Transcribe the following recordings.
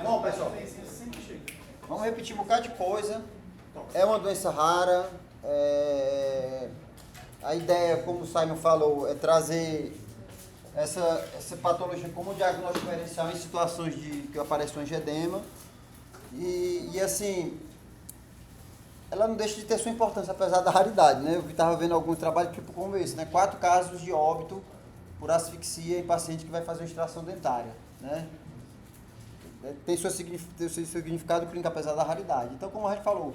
Bom, pessoal, vamos repetir um bocado de coisa. É uma doença rara. A ideia, como o Simon falou, é trazer essa patologia como diagnóstico diferencial em situações que aparece um angedema. E assim, ela não deixa de ter sua importância, apesar da raridade, né? Eu estava vendo alguns trabalhos tipo como esse, né? 4 casos de óbito por asfixia em paciente que vai fazer uma extração dentária, né? Tem seu significado clínico, apesar da raridade. Então, como a gente falou,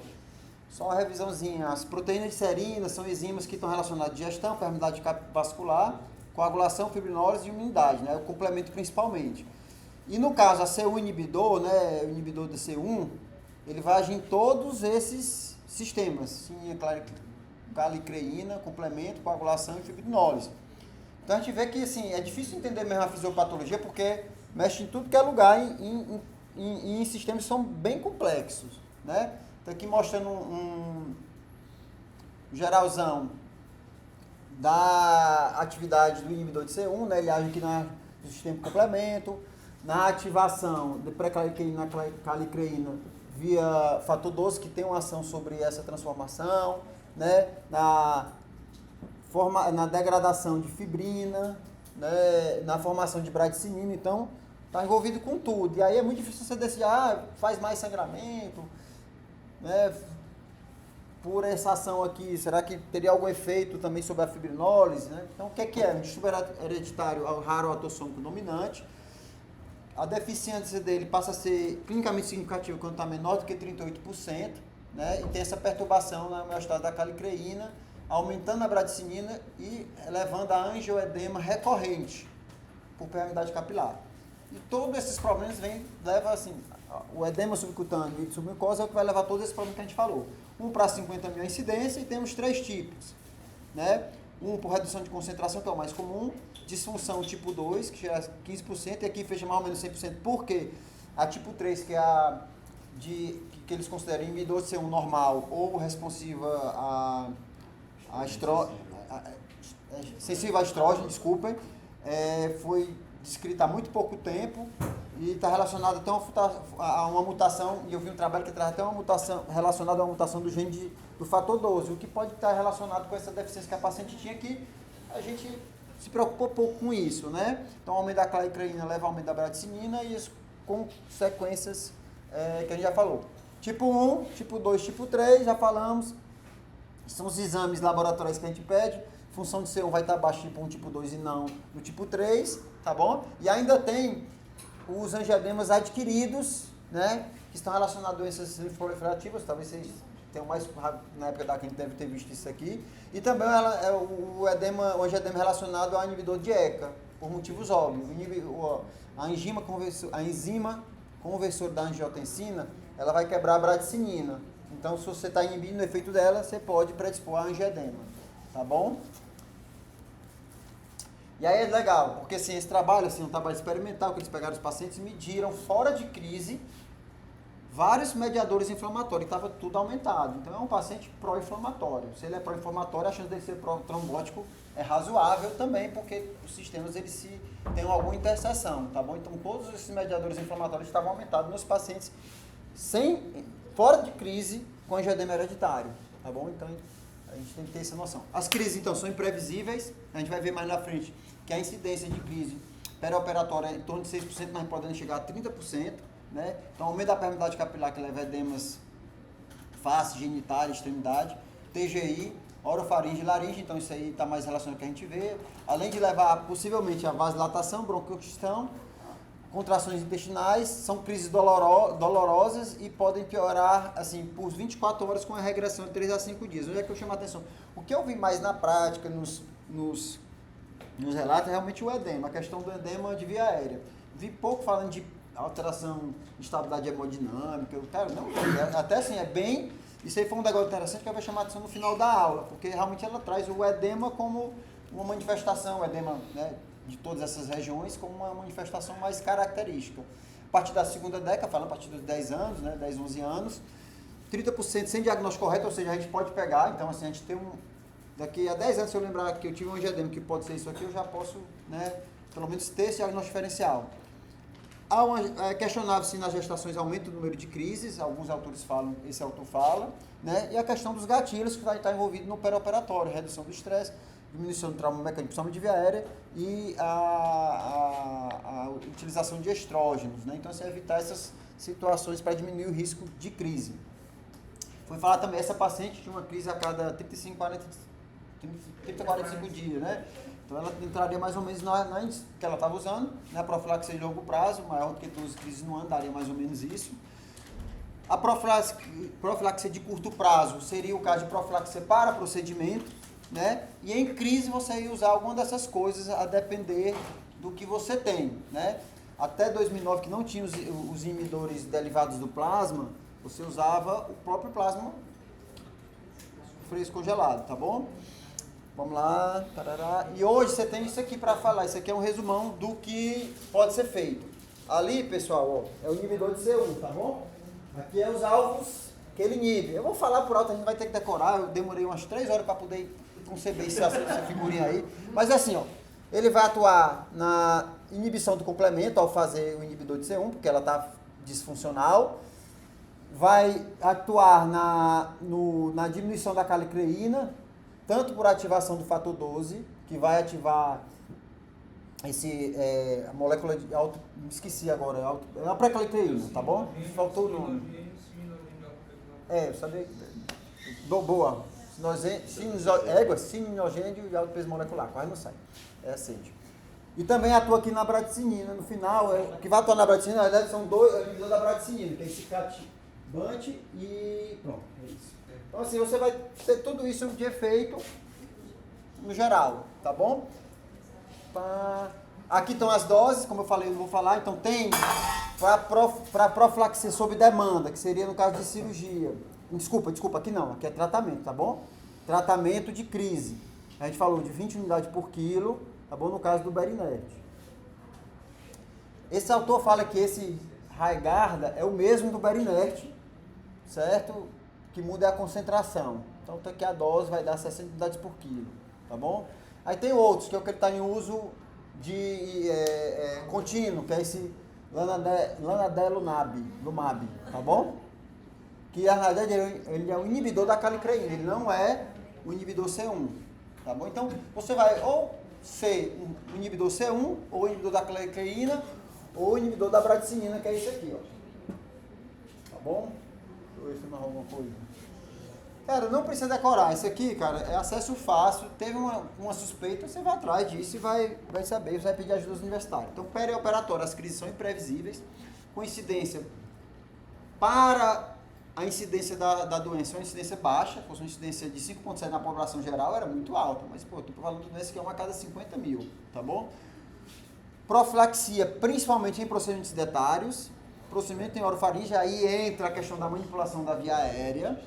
só uma revisãozinha. As proteínas de serina são enzimas que estão relacionadas à digestão, permeabilidade vascular, coagulação, fibrinólise e imunidade, né? O complemento principalmente. E no caso, a C1 inibidor, né? O inibidor da C1, ele vai agir em todos esses sistemas. Sim, calicreína, complemento, coagulação e fibrinólise. Então a gente vê que assim, é difícil entender mesmo a fisiopatologia porque mexe em tudo que é lugar em sistemas que são bem complexos, né? Então aqui mostrando um geralzão da atividade do inibidor de C1, né? Ele age aqui no sistema complemento, na ativação de pré-calicreína, calicreína via fator 12, que tem uma ação sobre essa transformação, né? Na degradação de fibrina, né? Na formação de bradicinina, então está envolvido com tudo. E aí é muito difícil você decidir, faz mais sangramento, né? Por essa ação aqui, será que teria algum efeito também sobre a fibrinólise, né? Então o que é? Um distúrbio hereditário raro autossômico dominante. A deficiência dele passa a ser clinicamente significativa quando está menor do que 38%, né? E tem essa perturbação na homeostase da calicreína, aumentando a bradicinina e levando a angioedema recorrente por permeabilidade capilar. E todos esses problemas levam assim, o edema subcutâneo e de submucosa é o que vai levar todos esses problemas que a gente falou. 1 para 50 mil a incidência e temos 3 tipos, né? Um por redução de concentração, que é o mais comum, disfunção tipo 2, que gera 15%, e aqui fecha mais ou menos 100%, porque a tipo 3, que é a que eles consideram inibidor de C1 normal ou responsiva sensível a estrógeno, desculpem, foi descrita há muito pouco tempo e está relacionada até a uma mutação, e eu vi um trabalho que traz até uma mutação relacionada a uma mutação do gene do fator 12, o que pode estar relacionado com essa deficiência que a paciente tinha, que a gente se preocupou pouco com isso, né? Então, o aumento da calicreína leva ao aumento da bradicinina e as consequências que a gente já falou. Tipo 1, tipo 2, tipo 3, já falamos, são os exames laboratoriais que a gente pede. Função de C1 vai estar abaixo tipo 1, tipo 2 e não no tipo 3, tá bom? E ainda tem os angioedemas adquiridos, né? Que estão relacionados a doenças linfoproliferativas, talvez vocês tenham mais, na época da que a gente deve ter visto isso aqui. E também o angioedema relacionado ao inibidor de ECA, por motivos óbvios. A enzima conversora da angiotensina, ela vai quebrar a bradicinina. Então, se você está inibindo o efeito dela, você pode predispor a angioedema, tá bom? E aí é legal, porque assim, esse trabalho, assim, um trabalho experimental, que eles pegaram os pacientes e mediram fora de crise vários mediadores inflamatórios, e estava tudo aumentado. Então é um paciente pró-inflamatório. Se ele é pró-inflamatório, a chance dele ser pró-trombótico é razoável também, porque os sistemas eles têm alguma interseção, tá bom? Então todos esses mediadores inflamatórios estavam aumentados nos pacientes fora de crise com angioedema hereditário, tá bom? Então a gente tem que ter essa noção. As crises, então, são imprevisíveis. A gente vai ver mais na frente que a incidência de crise perioperatória é em torno de 6%, mas podendo chegar a 30%, né? Então, aumento da permeabilidade capilar, que leva a edemas face, genital, extremidade, TGI, orofaringe e laringe, então isso aí está mais relacionado com o que a gente vê. Além de levar, possivelmente, a vasodilatação, broncoconstricção, contrações intestinais, são crises dolorosas e podem piorar, assim, por 24 horas com a regressão de 3 a 5 dias. Onde é que eu chamo a atenção? O que eu vi mais na prática, nos relatos, é realmente o edema, a questão do edema de via aérea. Vi pouco falando de alteração de estabilidade hemodinâmica, até assim, isso aí foi um negócio interessante que eu vou chamar a atenção no final da aula, porque realmente ela traz o edema como uma manifestação, o edema, né, de todas essas regiões, como uma manifestação mais característica. A partir da segunda década, falando a partir dos 10 anos, né, 10, 11 anos, 30% sem diagnóstico correto, ou seja, a gente pode pegar, então assim, a gente tem daqui a 10 anos, se eu lembrar que eu tive um angioedema que pode ser isso aqui, eu já posso, né, pelo menos ter esse diagnóstico diferencial. É questionável se nas gestações aumenta o número de crises, alguns autores falam, esse autor fala, né? E a questão dos gatilhos que vai estar envolvido no perioperatório, redução do estresse, diminuição do trauma mecânico, principalmente de via aérea, e a utilização de estrógenos, né? Então, assim, evitar essas situações para diminuir o risco de crise. Foi falar também, essa paciente tinha uma crise a cada 30, 45 dias, né? Então ela entraria mais ou menos na que ela estava usando, né? A profilaxia de longo prazo, maior do que 12 crises no ano, daria mais ou menos isso. A profilaxia de curto prazo seria o caso de profilaxia para procedimento, né? E em crise você ia usar alguma dessas coisas a depender do que você tem, né? Até 2009, que não tinha os inibidores derivados do plasma, você usava o próprio plasma fresco congelado, tá bom? Vamos lá, tarará. E hoje você tem isso aqui para falar, isso aqui é um resumão do que pode ser feito. Ali, pessoal, ó, é o inibidor de C1, tá bom? Aqui é os alvos que ele inibe. Eu vou falar por alto, a gente vai ter que decorar, eu demorei umas 3 horas para poder conceber essa figurinha aí. Mas é assim, ó, ele vai atuar na inibição do complemento ao fazer o inibidor de C1, porque ela está disfuncional. Vai atuar na diminuição da calicreína, tanto por ativação do fator 12, que vai ativar a molécula de alto, esqueci agora, é a pré-calicreína, tá bom? Faltou o nome. Eu sabia. Boa. Sininogênio e alto peso molecular, quase não sai. É acende. E também atua aqui na bradicinina, no final, o que vai atuar na bradicinina, na verdade, são dois inibidores da bradicinina, que é esse catibante e pronto, é isso. Então assim, você vai ter tudo isso de efeito no geral, tá bom? Aqui estão as doses, como eu falei, eu não vou falar, então tem para profilaxia sob demanda, que seria no caso de cirurgia. Desculpa, aqui não, aqui é tratamento, tá bom? Tratamento de crise. A gente falou de 20 unidades por quilo, tá bom? No caso do Berinert. Esse autor fala que esse Raigarda é o mesmo do Berinert, certo? Que muda a concentração. Então, aqui a dose vai dar 60 unidades por quilo, tá bom? Aí tem outros, que é o que ele está em uso de contínuo, que é esse Lanadelumab, tá bom? Que na verdade ele é um inibidor da calicreína, ele não é o inibidor C1, tá bom? Então, você vai ou ser um inibidor C1, ou o inibidor da calicreína, ou o inibidor da bradicinina, que é esse aqui, ó. Tá bom? Deixa eu ver se não alguma coisa. Cara, não precisa decorar. Isso aqui, cara, é acesso fácil. Teve uma suspeita, você vai atrás disso e vai saber. Você vai pedir ajuda dos universitários. Então, perioperatório, as crises são imprevisíveis. Coincidência para a incidência da doença é uma incidência baixa. Se fosse uma incidência de 5,7 na população geral, era muito alta. Mas, pô, estou falando de doença que é uma a cada 50 mil, tá bom? Profilaxia, principalmente em procedimentos sedentários. Procedimento em orofaringe, aí entra a questão da manipulação da via aérea.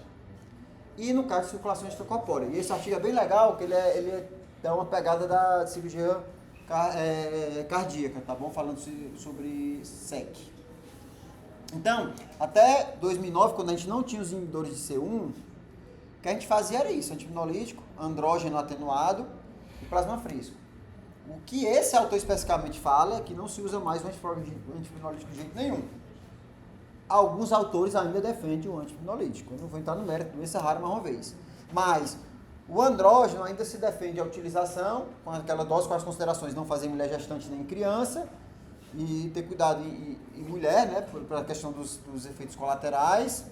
E no caso de circulação extracorpórea. E esse artigo é bem legal, porque ele dá uma pegada da cirurgia cardíaca, tá bom? Falando sobre SEC. Então, até 2009, quando a gente não tinha os inibidores de C1, o que a gente fazia era isso, antipnolítico, andrógeno atenuado e plasma fresco. O que esse autor especificamente fala é que não se usa mais o antipnolítico de jeito nenhum. Alguns autores ainda defendem o antipnolítico. Eu não vou entrar no mérito, doença rara mais uma vez. Mas o andrógeno ainda se defende a utilização, com aquela dose, com as considerações, não fazer em mulher gestante nem em criança, e ter cuidado em mulher, né, para a questão dos efeitos colaterais.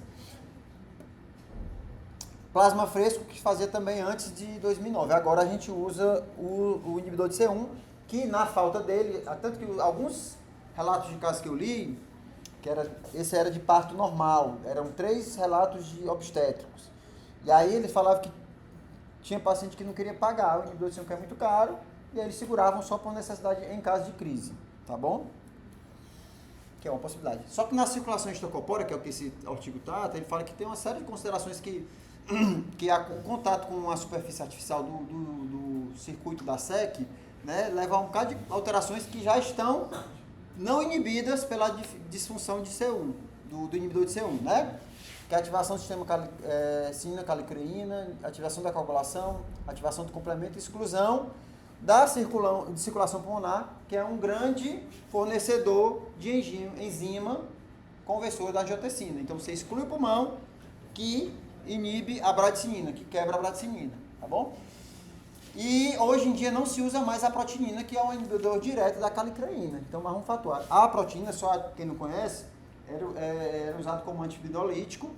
Plasma fresco, que fazia também antes de 2009. Agora a gente usa o inibidor de C1, que na falta dele, tanto que alguns relatos de casos que eu li, esse era de parto normal, eram 3 relatos de obstétricos. E aí ele falava que tinha paciente que não queria pagar, o inibidor de C1 que é muito caro, e aí eles seguravam só por necessidade em caso de crise, tá bom? Que é uma possibilidade. Só que na circulação extracorpórea, que é o que esse artigo trata, ele fala que tem uma série de considerações que o contato com a superfície artificial do circuito da SEC, né, leva a um bocado de alterações que já estão não inibidas pela disfunção de C1, do inibidor de C1, né? Que é a ativação do sistema calicreína, ativação da coagulação, ativação do complemento e exclusão de circulação pulmonar, que é um grande fornecedor de enzima conversora da angiotensina. Então você exclui o pulmão, que inibe a bradicinina, que quebra a bradicinina, tá bom? E hoje em dia não se usa mais a protinina, que é um inibidor direto da calicreína. Então vamos fatuar. A protinina, só quem não conhece, era usado como antividolítico,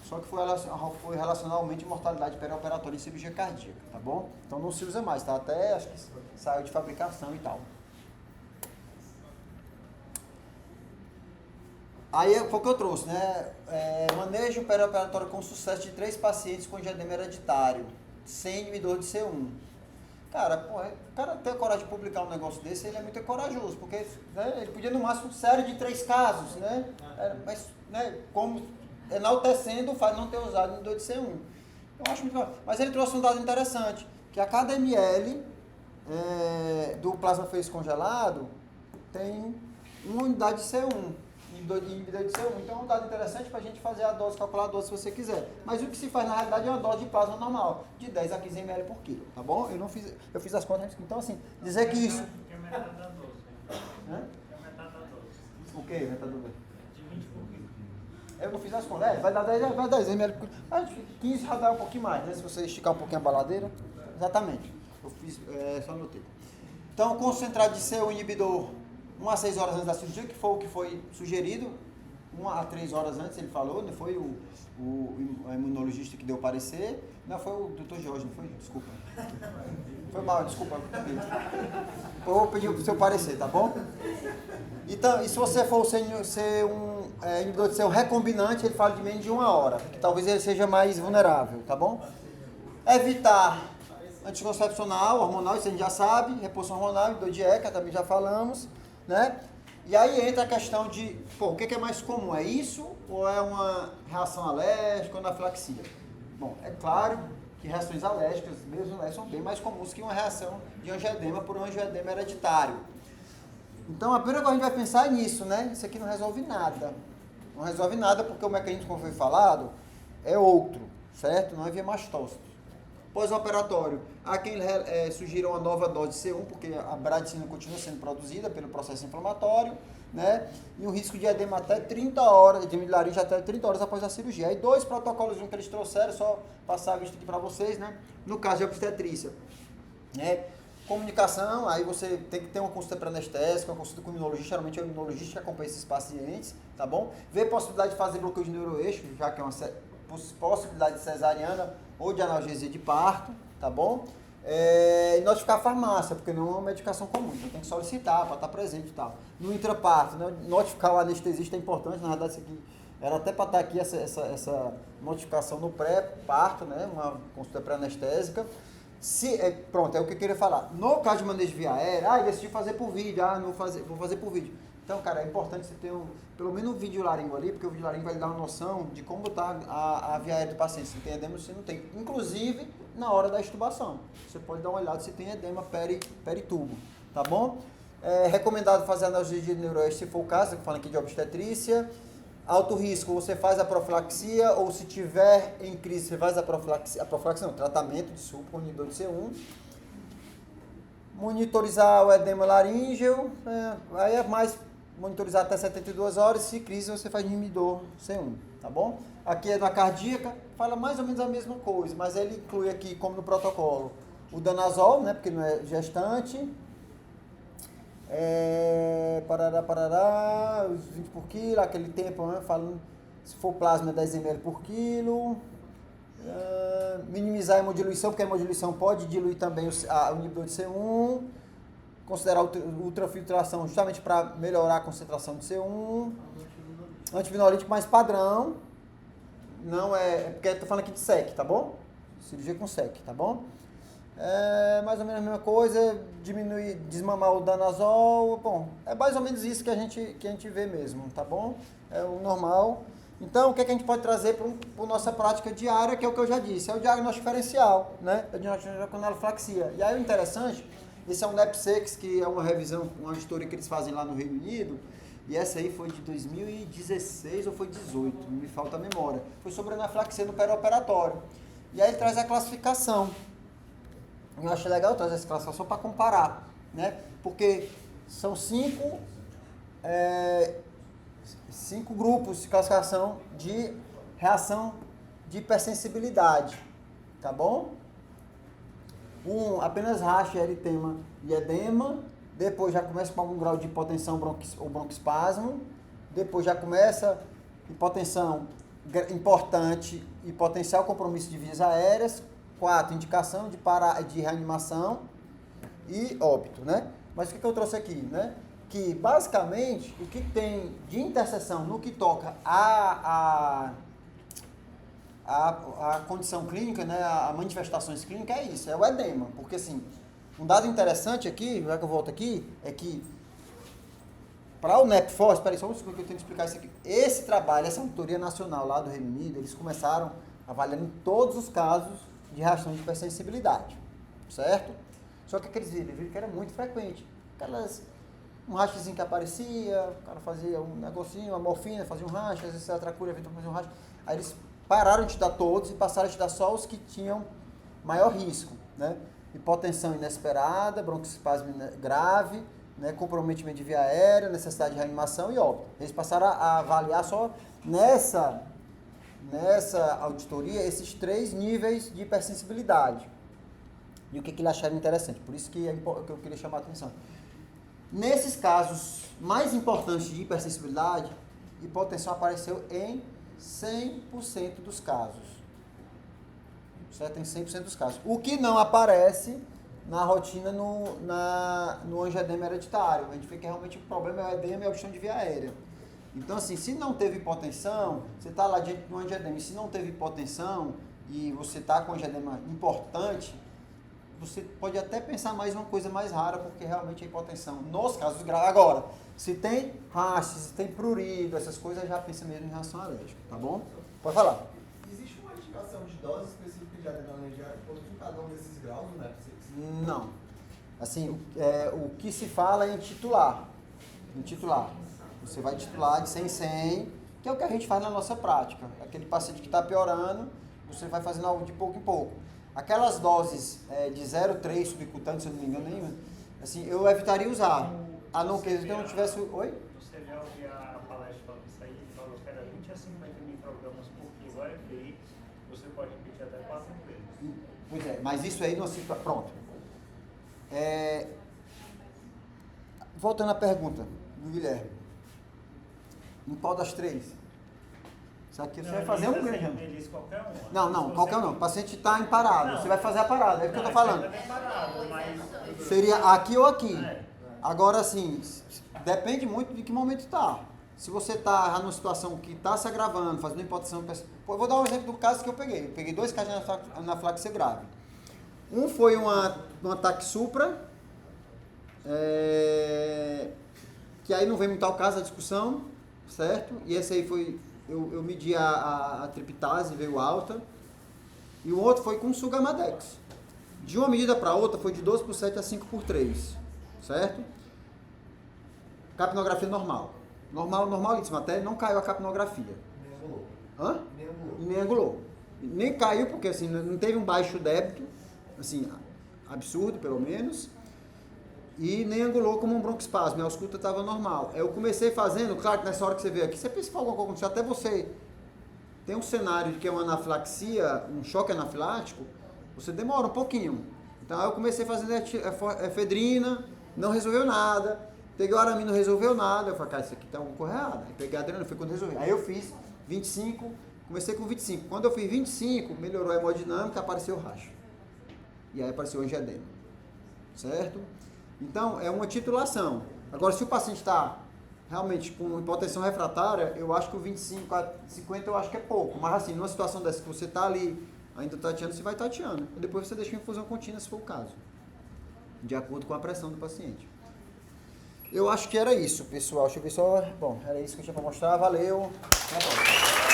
só que foi relacionalmente mortalidade perioperatória e cirurgia cardíaca, tá bom? Então não se usa mais, tá? Até acho que saiu de fabricação e tal. Aí foi o que eu trouxe, né? Manejo perioperatório com sucesso de 3 pacientes com angioedema hereditário, sem inibidor de C1. Cara, porra, o cara ter coragem de publicar um negócio desse, ele é muito corajoso, porque né, ele podia no máximo série de 3 casos, né? Mas, né, como enaltecendo o fato de não ter usado inibidor de C1. Eu acho muito. Mas ele trouxe um dado interessante, que a cada ml do plasma fez congelado tem uma unidade de C1. Inibidor de C1. Então é um dado interessante para a gente fazer a dose, calcular a dose se você quiser. Mas o que se faz na realidade é uma dose de plasma normal, de 10 a 15 ml por quilo, tá bom? Eu fiz as contas, então assim, dizer que isso... É metade da dose. Hã? É metade da dose. O que, metade da dose? De 20 por quilo. Eu não fiz as contas. Vai dar 10 ml por quilo. 15 já dá um pouquinho mais, né? Se você esticar um pouquinho a baladeira. Exatamente. Eu fiz, só anotei. Então, concentrado de C1 inibidor 1 a 6 horas antes da cirurgia, que foi o que foi sugerido, 1 a 3 horas antes ele falou, não foi o imunologista que deu o parecer, não, foi o Dr. Jorge, não foi? Desculpa. Foi mal, desculpa. Eu vou pedir o seu parecer, tá bom? Então, e se você for ser um inibidor de C1 recombinante, ele fala de menos de 1 hora, que talvez ele seja mais vulnerável, tá bom? Evitar anticoncepcional, hormonal, isso a gente já sabe, reposição hormonal, inibidor de ECA, também já falamos, né? E aí entra a questão de, pô, o que é mais comum? É isso ou é uma reação alérgica ou anafilaxia? Bom, é claro que reações alérgicas, mesmo são bem mais comuns que uma reação de angioedema por um angioedema hereditário. Então, a primeira coisa que a gente vai pensar é nisso, né? Isso aqui não resolve nada. Não resolve nada porque o mecanismo, como foi falado, é outro, certo? Não é via mastócito. Pós-operatório, há quem sugira uma nova dose de C1, porque a bradicina continua sendo produzida pelo processo inflamatório, né? E um risco de edema até 30 horas, de laringe até 30 horas após a cirurgia. Aí 2 protocolos que eles trouxeram, só passar a vista aqui para vocês, né? No caso de obstetrícia, né? Comunicação, aí você tem que ter uma consulta pré-anestésica, uma consulta com o imunologista, geralmente é o imunologista que acompanha esses pacientes, tá bom? Ver possibilidade de fazer bloqueio de neuroeixo, já que é uma possibilidade de cesariana ou de analgesia de parto, tá bom? E notificar a farmácia, porque não é uma medicação comum, então tem que solicitar para estar presente e tal. No intraparto, né, notificar o anestesista é importante, na verdade isso aqui era até para estar aqui essa notificação no pré-parto, né, uma consulta pré-anestésica. Pronto, é o que eu queria falar. No caso de manejo via aérea, decidi fazer por vídeo, vou fazer por vídeo. Então, cara, é importante você ter pelo menos um vídeo laringo ali, porque o vídeo laringo vai lhe dar uma noção de como está a via aérea do paciente, se tem edema ou se não tem. Inclusive, na hora da extubação. Você pode dar uma olhada se tem edema peritubo, tá bom? É recomendado fazer analgesia de neuroeste se for o caso, falando aqui de obstetrícia. Alto risco, você faz a profilaxia, ou se tiver em crise, você faz a profilaxia não, tratamento de suco com inibidor de C1. Monitorizar o edema laríngeo, aí é mais monitorizar até 72 horas, se crise você faz inibidor C1, tá bom? Aqui é na cardíaca, fala mais ou menos a mesma coisa, mas ele inclui aqui, como no protocolo, o danazol, né, porque não é gestante, os 20 por quilo, aquele tempo, né, falando, se for plasma 10 ml por quilo, minimizar a hemodiluição, porque a hemodiluição pode diluir também o inibidor de C1, considerar ultrafiltração justamente para melhorar a concentração de C1, antivinolítico mais padrão, não é porque eu estou falando aqui de SEC, tá bom? Cirurgia com SEC, tá bom? Mais ou menos a mesma coisa, diminuir, desmamar o danazol, bom, é mais ou menos isso que a gente vê mesmo, tá bom? É o normal. Então, o que a gente pode trazer para nossa prática diária, que é o que eu já disse, é o diagnóstico diferencial, né? É o diagnóstico com anaflaxia. E aí o interessante, esse é um NEP6, que é uma revisão, uma história que eles fazem lá no Reino Unido, e essa aí foi de 2016 ou foi 2018, me falta a memória. Foi sobre anaflaxia no perioperatório. E aí ele traz a classificação. Eu achei legal trazer essa classificação para comparar, né? Porque são cinco grupos de classificação de reação de hipersensibilidade, tá bom? Apenas racha, eritema e edema, depois já começa com algum grau de hipotensão ou broncoespasmo, depois já começa hipotensão importante e potencial compromisso de vias aéreas, 4, indicação de reanimação e óbito, né? Mas o que eu trouxe aqui, né? Que basicamente o que tem de interseção no que toca a condição clínica, né? A manifestações clínicas é isso, é o edema. Porque assim, um dado interessante aqui, já que eu volto aqui, é que para o NEPFOR, espera aí só um segundo que eu tenho que explicar isso aqui. Esse trabalho, essa auditoria nacional lá do Reino Unido, eles começaram avaliando todos os casos de reação de hipersensibilidade, certo? Só que aqueles viram que era muito frequente. Um rachezinho que aparecia, o cara fazia um negocinho, uma morfina, fazia um racha, às vezes a tracúria fazia um racha. Aí eles pararam de estudar todos e passaram a estudar só os que tinham maior risco, né? Hipotensão inesperada, broncoespasmo grave, né? Comprometimento de via aérea, necessidade de reanimação e óbito. Eles passaram a avaliar só nessa auditoria esses 3 níveis de hipersensibilidade. E o que eles acharam interessante, por isso que eu queria chamar a atenção. Nesses casos mais importantes de hipersensibilidade, hipotensão apareceu em 100% dos casos. Certo? Em 100% dos casos. O que não aparece na rotina no angioedema hereditário. A gente vê que realmente o problema é o edema e a obstrução de via aérea. Então, assim, se não teve hipotensão, você está lá diante de um angioedema, e se não teve hipotensão e você está com um angioedema importante, você pode até pensar mais uma coisa mais rara, porque realmente a hipotensão, nos casos graves. Agora, se tem racha, se tem prurido, essas coisas, já pensa mesmo em reação alérgica, tá bom? Pode falar. Existe uma indicação de dose específica de adrenalina em cada um desses graus, né? Não. Assim, o que se fala é em titular. Em titular. Você vai titular de 100 em 100, que é o que a gente faz na nossa prática. Aquele paciente que está piorando, você vai fazendo algo de pouco em pouco. Aquelas doses de 0,3 subcutâneo, se eu não me engano, nenhuma, assim, eu evitaria usar. A não que eu não tivesse... Oi? Você já ouviu a palestra falando isso aí? Ele falou que era 20 a 50 microgramas por quilo AFI. Você pode repetir até 4 vezes. Pois é, mas isso aí não se... Pronto. Voltando à pergunta do Guilherme. Em qual das 3? Isso aqui você vai fazer um grande. Ele diz qualquer uma. Não, qualquer um não. O paciente está em parada, você vai fazer a parada, é o que eu estou falando. Seria aqui ou aqui. Agora, assim, depende muito de que momento está. Se você está numa situação que está se agravando, fazendo hipotensão... Eu vou dar um exemplo do caso que eu peguei. Eu peguei 2 casos de anafilaxia grave. Um foi um ataque supra, que aí não vem muito ao caso da discussão, certo? E esse aí foi... Eu medi a triptase, veio alta. E o outro foi com Sugamadex. De uma medida para outra foi de 12/7 a 5/3, certo? Capnografia normal. Normalíssima, até não caiu a capnografia. Nem angulou. Hã? Nem angulou. E nem angulou. Nem caiu porque assim, não teve um baixo débito, assim, absurdo pelo menos. E nem angulou como um broncoespasmo, a ausculta estava normal. Eu comecei fazendo, claro que nessa hora que você veio aqui, você pensa que alguma coisa aconteceu, até você tem um cenário de que é uma anafilaxia, um choque anafilático, você demora um pouquinho. Então eu comecei fazendo efedrina, não resolveu nada, peguei o aramina, não resolveu nada, eu falei, cara, isso aqui tá alguma coisa errada. Aí peguei a adrenalina, foi quando resolveu. Aí eu fiz 25, comecei com 25. Quando eu fiz 25, melhorou a hemodinâmica, apareceu o racho. E aí apareceu o angioedema, certo? Então, é uma titulação. Agora, se o paciente está realmente com hipotensão refratária, eu acho que o 25 a 50 eu acho que é pouco. Mas assim, numa situação dessa que você está ali ainda tateando, você vai tateando. E depois você deixa uma infusão contínua, se for o caso. De acordo com a pressão do paciente. Eu acho que era isso, pessoal. Deixa eu ver só... Bom, era isso que eu tinha para mostrar. Valeu. Até a próxima.